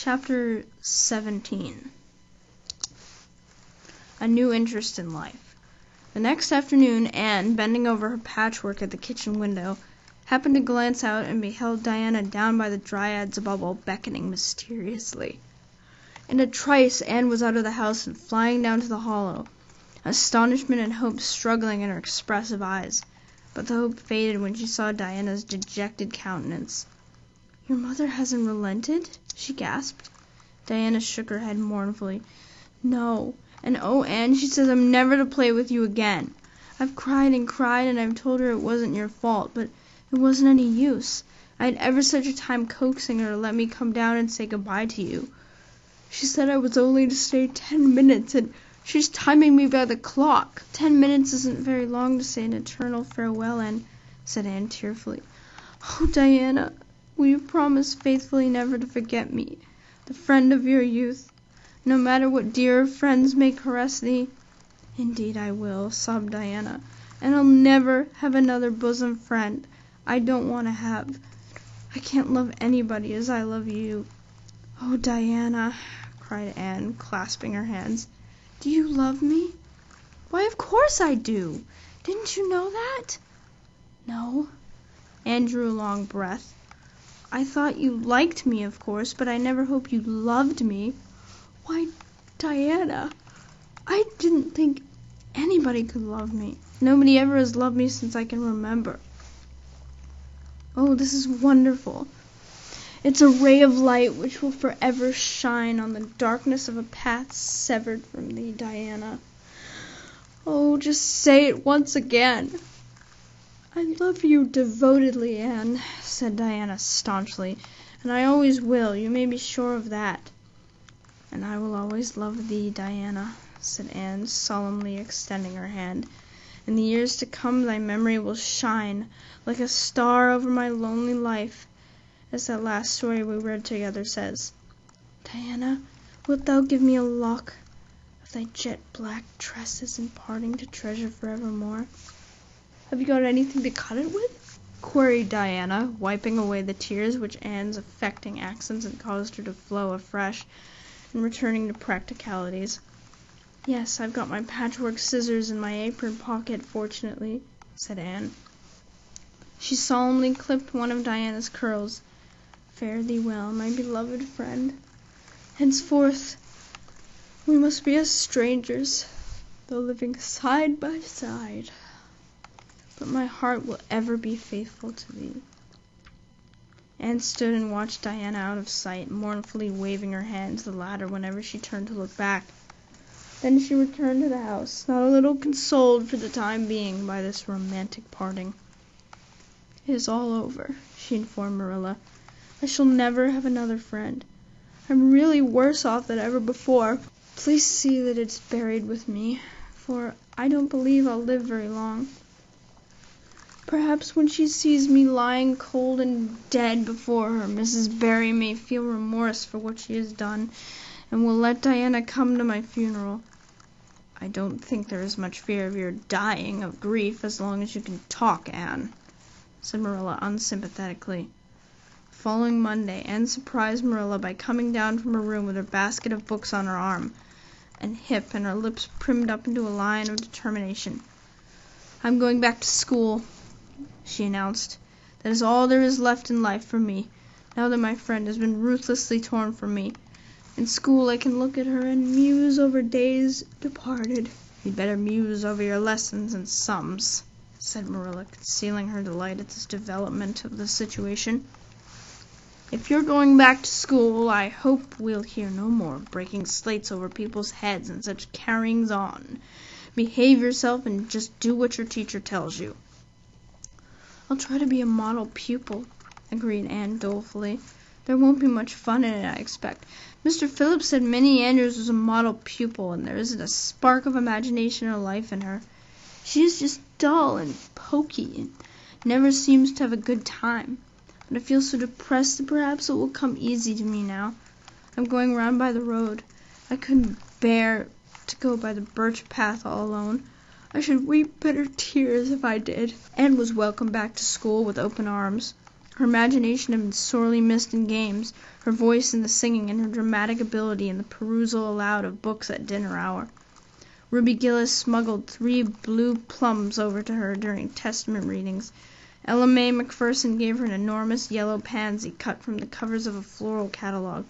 Chapter 17. A new interest in life. The next afternoon, Anne, bending over her patchwork at the kitchen window, happened to glance out and beheld Diana down by the Dryad's bubble, beckoning mysteriously. In a trice, Anne was out of the house and flying down to the hollow, astonishment and hope struggling in her expressive eyes. But the hope faded when she saw Diana's dejected countenance. "Your mother hasn't relented?" she gasped. Diana shook her head mournfully. "No. And oh, Anne, she says I'm never to play with you again. I've cried and cried, and I've told her it wasn't your fault, but it wasn't any use. I had ever such a time coaxing her to let me come down and say good-bye to you. She said I was only to stay 10 minutes, and she's timing me by the clock." "10 minutes isn't very long to say an eternal farewell in," said Anne tearfully. "Oh, Diana, will you promise faithfully never to forget me, the friend of your youth, no matter what dear friends may caress thee?" "Indeed I will," sobbed Diana, "and I'll never have another bosom friend. I don't want to have. I can't love anybody as I love you." "Oh, Diana," cried Anne, clasping her hands, "do you love me?" "Why, of course I do. Didn't you know that?" "No." Anne drew a long breath. "I thought you liked me, of course, but I never hoped you loved me." "Why, Diana, I didn't think anybody could love me. Nobody ever has loved me since I can remember. Oh, this is wonderful. It's a ray of light which will forever shine on the darkness of a path severed from thee, Diana. Oh, just say it once again." "I love you devotedly, Anne," said Diana staunchly, "and I always will, you may be sure of that." "And I will always love thee, Diana," said Anne, solemnly extending her hand. "In the years to come thy memory will shine like a star over my lonely life, as that last story we read together says. Diana, wilt thou give me a lock of thy jet-black tresses in parting to treasure forevermore?" "Have you got anything to cut it with?" queried Diana, wiping away the tears which Anne's affecting accents had caused her to flow afresh, and returning to practicalities. "Yes, I've got my patchwork scissors in my apron pocket, fortunately," said Anne. She solemnly clipped one of Diana's curls. "Fare thee well, my beloved friend. Henceforth we must be as strangers, though living side by side. But my heart will ever be faithful to thee." Anne stood and watched Diana out of sight, mournfully waving her hand to the latter whenever she turned to look back. Then she returned to the house, not a little consoled for the time being by this romantic parting. "It is all over," she informed Marilla. "I shall never have another friend. I'm really worse off than ever before. Please see that it's buried with me, for I don't believe I'll live very long. Perhaps when she sees me lying cold and dead before her, Mrs. Barry may feel remorse for what she has done, and will let Diana come to my funeral. I don't think there is much fear of your dying of grief as long as you can talk, Anne," said Marilla unsympathetically. The following Monday, Anne surprised Marilla by coming down from her room with her basket of books on her arm and hip, and her lips primmed up into a line of determination. "I'm going back to school," she announced. "That is all there is left in life for me, now that my friend has been ruthlessly torn from me. In school I can look at her and muse over days departed." "You'd better muse over your lessons and sums," said Marilla, concealing her delight at this development of the situation. "If you're going back to school, I hope we'll hear no more of breaking slates over people's heads and such carryings on. Behave yourself and just do what your teacher tells you." "I'll try to be a model pupil," agreed Anne dolefully. "There won't be much fun in it, I expect. Mr. Phillips said Minnie Andrews was a model pupil, and there isn't a spark of imagination or life in her. She is just dull and poky, and never seems to have a good time. But I feel so depressed that perhaps it will come easy to me now. I'm going round by the road. I couldn't bear to go by the birch path all alone. I should weep bitter tears if I did." Anne was welcomed back to school with open arms. Her imagination had been sorely missed in games, her voice in the singing, and her dramatic ability in the perusal aloud of books at dinner hour. Ruby Gillis smuggled 3 blue plums over to her during Testament readings. Ella May Macpherson gave her an enormous yellow pansy cut from the covers of a floral catalogue,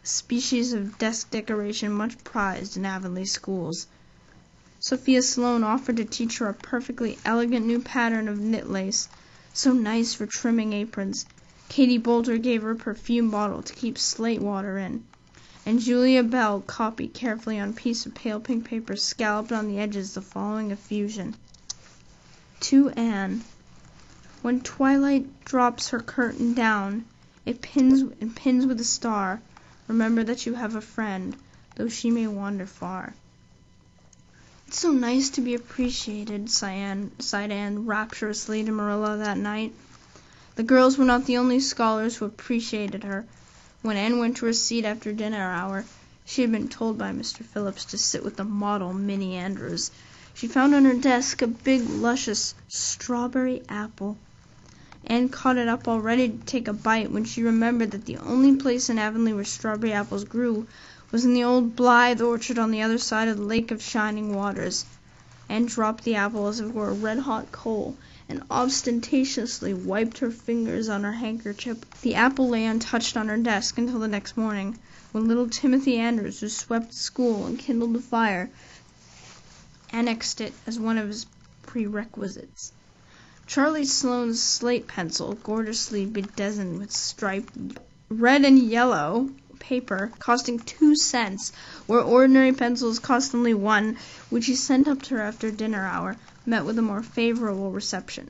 a species of desk decoration much prized in Avonlea schools. Sophia Sloane offered to teach her a perfectly elegant new pattern of knit lace, so nice for trimming aprons. Katie Boulter gave her a perfume bottle to keep slate water in, and Julia Bell copied carefully on a piece of pale pink paper scalloped on the edges the following effusion. To Anne. When twilight drops her curtain down, it pins with a star. Remember that you have a friend, though she may wander far. It's so nice to be appreciated, sighed Anne rapturously to Marilla that night. The girls were not the only scholars who appreciated her. When Anne went to her seat after dinner hour, she had been told by Mr. Phillips to sit with the model Minnie Andrews. She found on her desk a big, luscious strawberry apple. Anne caught it up all ready to take a bite when she remembered that the only place in Avonlea where strawberry apples grew was in the old Blythe orchard on the other side of the Lake of Shining Waters. Anne dropped the apple as if it were a red-hot coal, and ostentatiously wiped her fingers on her handkerchief. The apple lay untouched on her desk until the next morning, when little Timothy Andrews, who swept the school and kindled the fire, annexed it as one of his prerequisites. Charlie Sloane's slate pencil, gorgeously bedizened with striped red and yellow paper, costing 2 cents, where ordinary pencils cost only 1, which he sent up to her after dinner hour, met with a more favorable reception.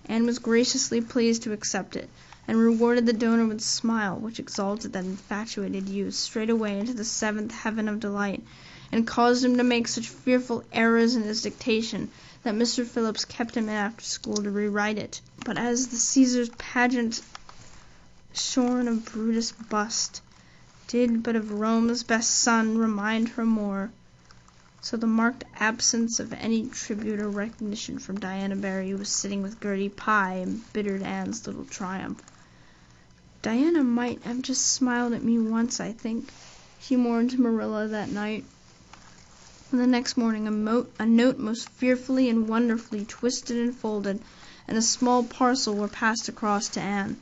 Anne was graciously pleased to accept it, and rewarded the donor with a smile which exalted that infatuated youth straightway into the 7th heaven of delight, and caused him to make such fearful errors in his dictation that Mr. Phillips kept him in after school to rewrite it. But as the Caesar's pageant shorn of Brutus' bust did but of Rome's best son remind her more, so the marked absence of any tribute or recognition from Diana Barry, who was sitting with Gertie Pye, embittered Anne's little triumph. Diana might have just smiled at me once, I think, she mourned to Marilla that night. And the next morning a note most fearfully and wonderfully twisted and folded, and a small parcel were passed across to Anne.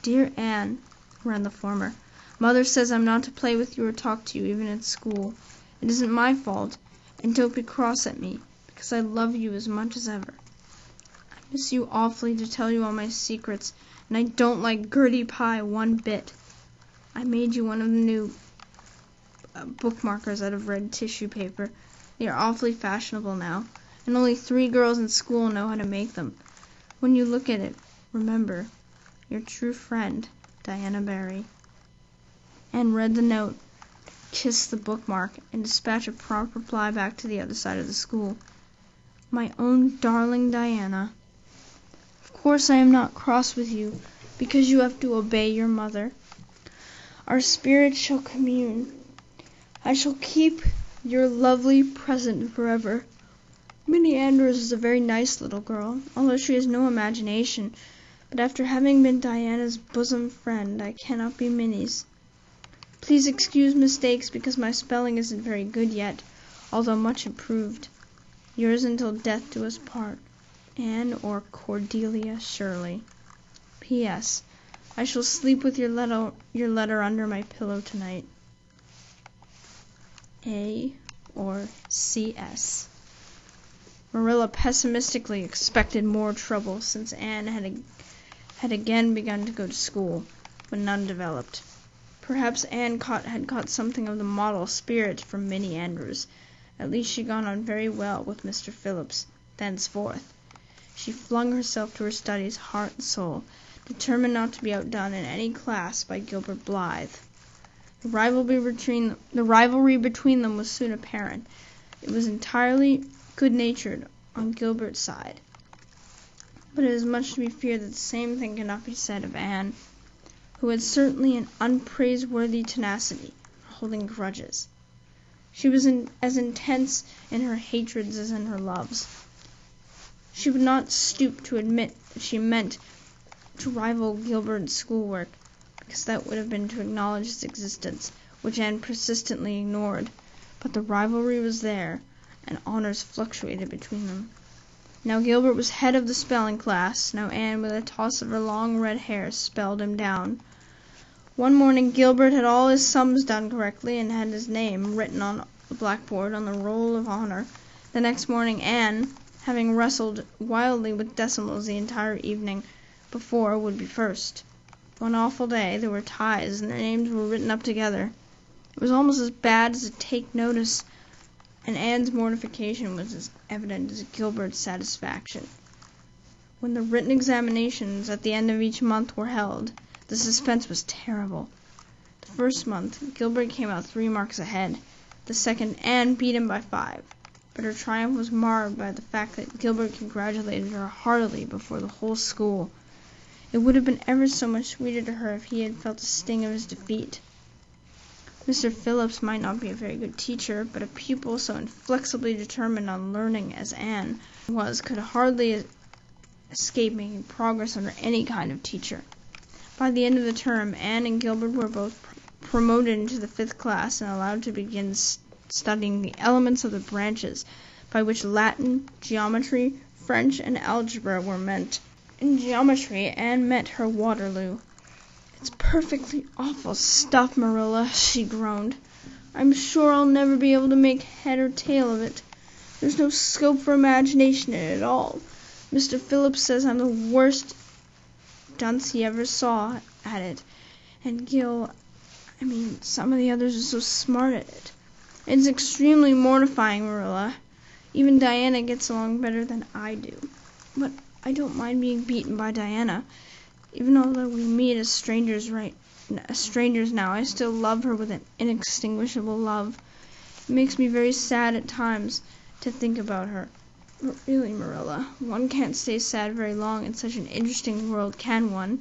Dear Anne, ran the former, Mother says I'm not to play with you or talk to you even at school. It isn't my fault, and don't be cross at me, because I love you as much as ever. I miss you awfully to tell you all my secrets, and I don't like Gertie Pye one bit. I made you one of the new bookmarkers out of red tissue paper. They are awfully fashionable now, and only 3 girls in school know how to make them. When you look at it, remember, your true friend, Diana Barry. Anne read the note, kissed the bookmark, and dispatched a prompt reply back to the other side of the school. My own darling Diana, of course I am not cross with you, because you have to obey your mother. Our spirits shall commune. I shall keep your lovely present forever. Minnie Andrews is a very nice little girl, although she has no imagination, but after having been Diana's bosom friend, I cannot be Minnie's. Please excuse mistakes because my spelling isn't very good yet, although much improved. Yours until death do us part, Anne or Cordelia Shirley. P.S. I shall sleep with your letter under my pillow tonight. A or C.S. Marilla pessimistically expected more trouble since Anne had again begun to go to school, but none developed. Perhaps Anne had caught something of the model spirit from Minnie Andrews. At least she got on very well with Mr. Phillips thenceforth. She flung herself to her studies heart and soul, determined not to be outdone in any class by Gilbert Blythe. The rivalry between them was soon apparent. It was entirely good-natured on Gilbert's side. But it is much to be feared that the same thing cannot be said of Anne, who had certainly an unpraiseworthy tenacity for holding grudges. She was as intense in her hatreds as in her loves. She would not stoop to admit that she meant to rival Gilbert in schoolwork, because that would have been to acknowledge his existence, which Anne persistently ignored. But the rivalry was there, and honors fluctuated between them. Now Gilbert was head of the spelling class. Now Anne, with a toss of her long red hair, spelled him down. One morning Gilbert had all his sums done correctly and had his name written on the blackboard on the roll of honor. The next morning Anne, having wrestled wildly with decimals the entire evening before, would be first. One awful day there were ties, and their names were written up together. It was almost as bad as to take notice, and Anne's mortification was as evident as Gilbert's satisfaction. When the written examinations at the end of each month were held, the suspense was terrible. The first month, Gilbert came out 3 marks ahead. The second, Anne beat him by 5. But her triumph was marred by the fact that Gilbert congratulated her heartily before the whole school. It would have been ever so much sweeter to her if he had felt the sting of his defeat. Mr. Phillips might not be a very good teacher, but a pupil so inflexibly determined on learning as Anne was could hardly escape making progress under any kind of teacher. By the end of the term, Anne and Gilbert were both promoted into the 5th class and allowed to begin studying the elements of the branches by which Latin, geometry, French, and algebra were meant. In geometry, Anne met her Waterloo. "It's perfectly awful stuff, Marilla," she groaned. "I'm sure I'll never be able to make head or tail of it. There's no scope for imagination in it at all. Mr. Phillips says I'm the worst dunce he ever saw at it. And some of the others are so smart at it. It's extremely mortifying, Marilla. Even Diana gets along better than I do. But I don't mind being beaten by Diana. Even although we meet as strangers now, I still love her with an inextinguishable love. It makes me very sad at times to think about her. But really, Marilla, one can't stay sad very long in such an interesting world, can one?"